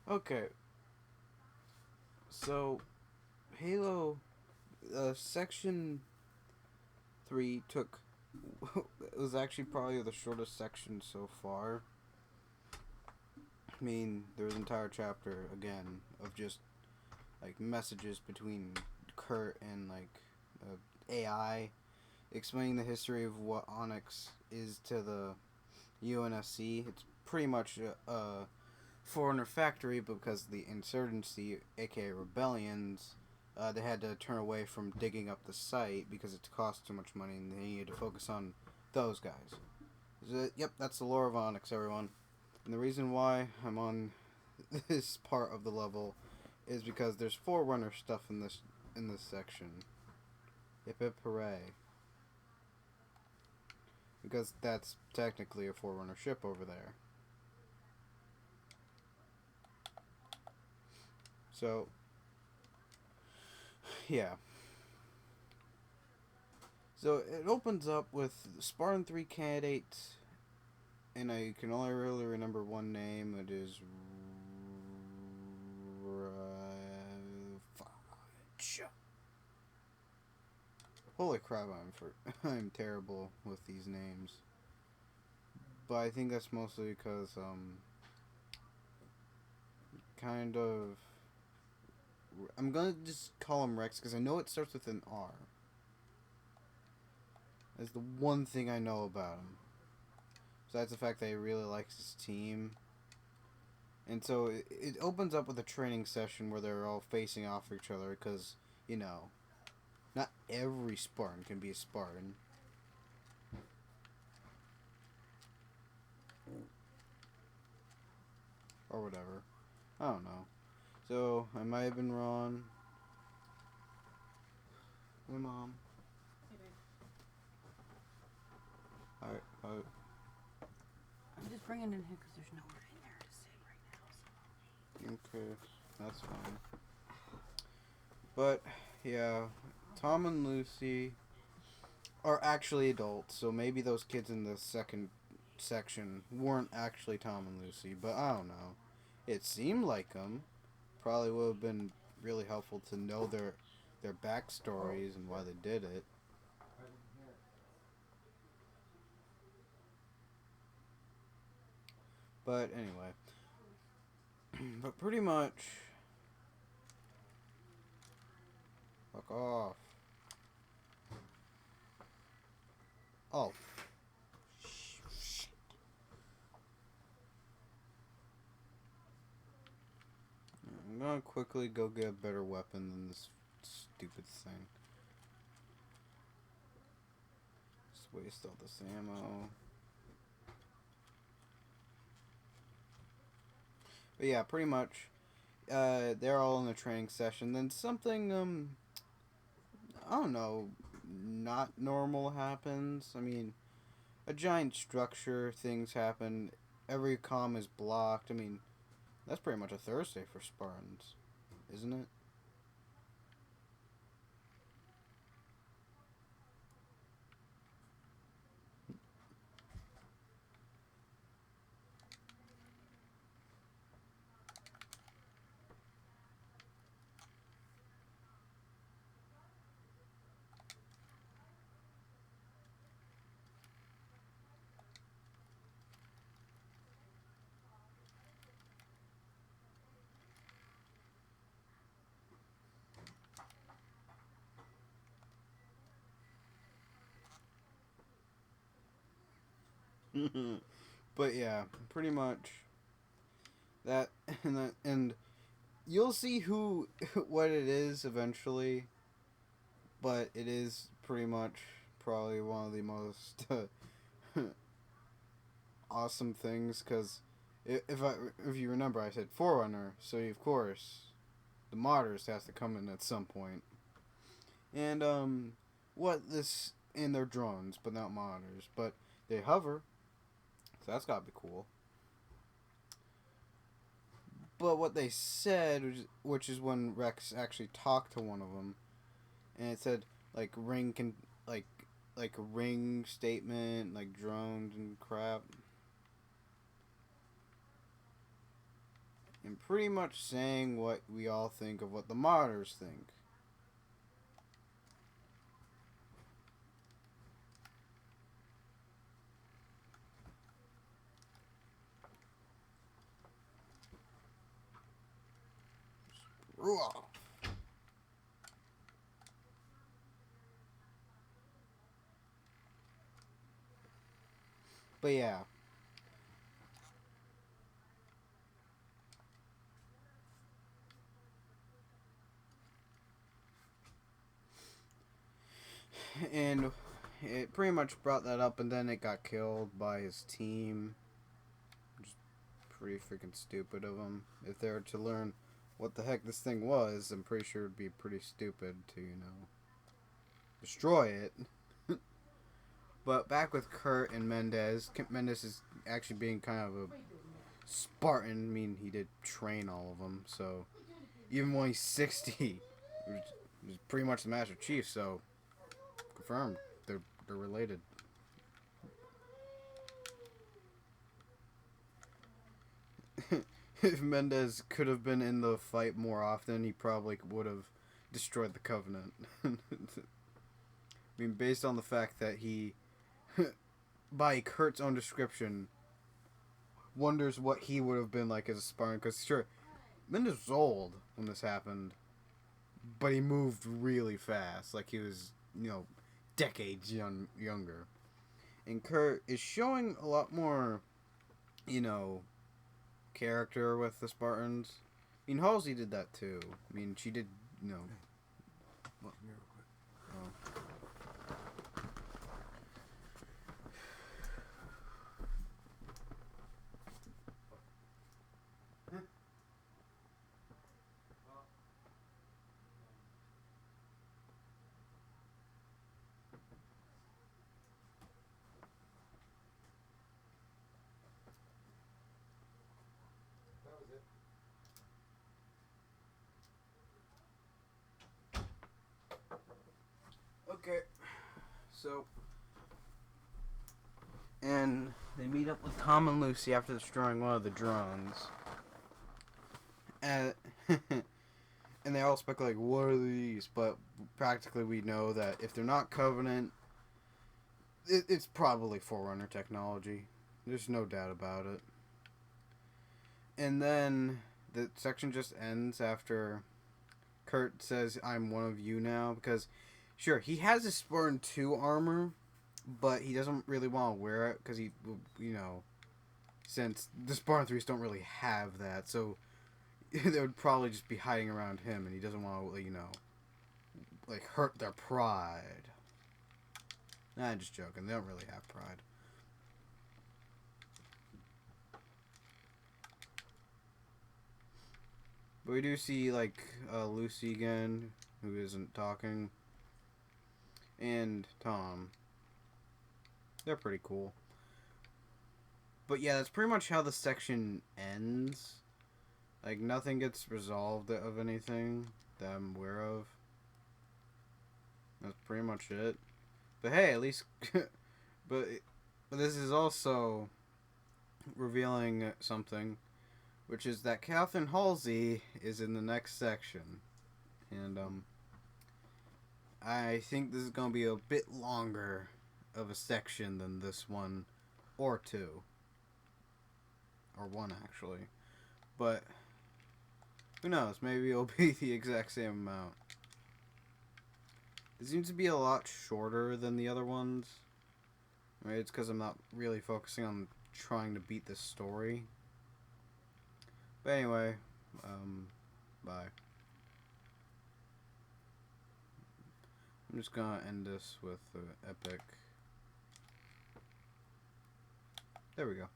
Okay, so Halo Section 3 took. It was actually probably the shortest section so far. I mean, there was an entire chapter, again, of just, like, messages between Kurt and, like, AI explaining the history of what Onyx is to the UNSC. It's pretty much a foreigner factory because the insurgency, aka rebellions, they had to turn away from digging up the site because it cost too much money and they needed to focus on those guys. So, yep, that's the lore of Onyx, everyone. And the reason why I'm on this part of the level is because there's Forerunner stuff in this section. Hip hip hooray. Because that's technically a Forerunner ship over there. So, yeah. So it opens up with Spartan 3 candidates, and I can only really remember one name. It is Fudge. Holy crap! I'm terrible with these names, but I think that's mostly because kind of I'm gonna just call him Rex because I know it starts with an R. That's the one thing I know about him. Besides the fact that he really likes his team. And so it opens up with a training session where they're all facing off each other because, you know, not every Spartan can be a Spartan. Or whatever. I don't know. So, I might have been wrong. Hey, Mom. Hey, babe. Alright, I'm just bringing it in here because there's nowhere in there to sit right now. So. okay. That's fine. But, yeah. Tom and Lucy are actually adults, so maybe those kids in the second section weren't actually Tom and Lucy, but I don't know. It seemed like them. Probably would have been really helpful to know their backstories and why they did it. But anyway, but pretty much, fuck off. Oh, shit. I'm gonna quickly go get a better weapon than this stupid thing. Just waste all this ammo. But yeah, pretty much, they're all in a training session. Then something, I don't know, not normal happens. I mean, a giant structure, things happen. Every comm is blocked. I mean, that's pretty much a Thursday for Spartans, isn't it? But yeah, pretty much that and you'll see who what it is eventually, but it is pretty much probably one of the most awesome things because if you remember I said Forerunner, so of course the modders has to come in at some point. And what this and they're drones, but not modders, but they hover, so that's gotta be cool. But what they said, which is when Rex actually talked to one of them, and it said like ring can like a ring statement, like drones and crap. and pretty much saying what we all think of what the modders think. But yeah. And it pretty much brought that up, and then it got killed by his team. Just pretty freaking stupid of them. If they were to learn what the heck this thing was, I'm pretty sure it'd be pretty stupid to, destroy it. But back with Kurt and Mendez. Mendez is actually being kind of a Spartan. I mean, he did train all of them, so even when he's 60, he's pretty much the Master Chief, so confirmed. They're related. If Mendez could have been in the fight more often, he probably would have destroyed the Covenant. I mean, based on the fact that he, by Kurt's own description, wonders what he would have been like as a Spartan. Because, sure, Mendez was old when this happened, but he moved really fast. Like he was, decades younger. And Kurt is showing a lot more, character with the Spartans. I mean, Halsey did that too. I mean, she did, Well, real quick. Oh. That was it. Okay. So. And they meet up with Tom and Lucy after destroying one of the drones. And and they all speculate, what are these? But practically we know that if they're not Covenant, it's probably Forerunner technology. There's no doubt about it. And then the section just ends after Kurt says, I'm one of you now. Because, sure, he has his Spartan 2 armor, but he doesn't really want to wear it because he, since the Spartan 3s don't really have that. So they would probably just be hiding around him, and he doesn't want to, hurt their pride. Nah, I'm just joking. They don't really have pride. But we do see, Lucy again, who isn't talking, and Tom. They're pretty cool. But yeah, that's pretty much how the section ends. Like, nothing gets resolved of anything that I'm aware of. That's pretty much it. But hey, at least... but this is also revealing something, which is that Catherine Halsey is in the next section. And, I think this is going to be a bit longer of a section than this one, or two. Or one, actually. But, who knows, maybe it'll be the exact same amount. It seems to be a lot shorter than the other ones. Right, it's because I'm not really focusing on trying to beat this story. But anyway, bye. I'm just gonna end this with the epic. There we go.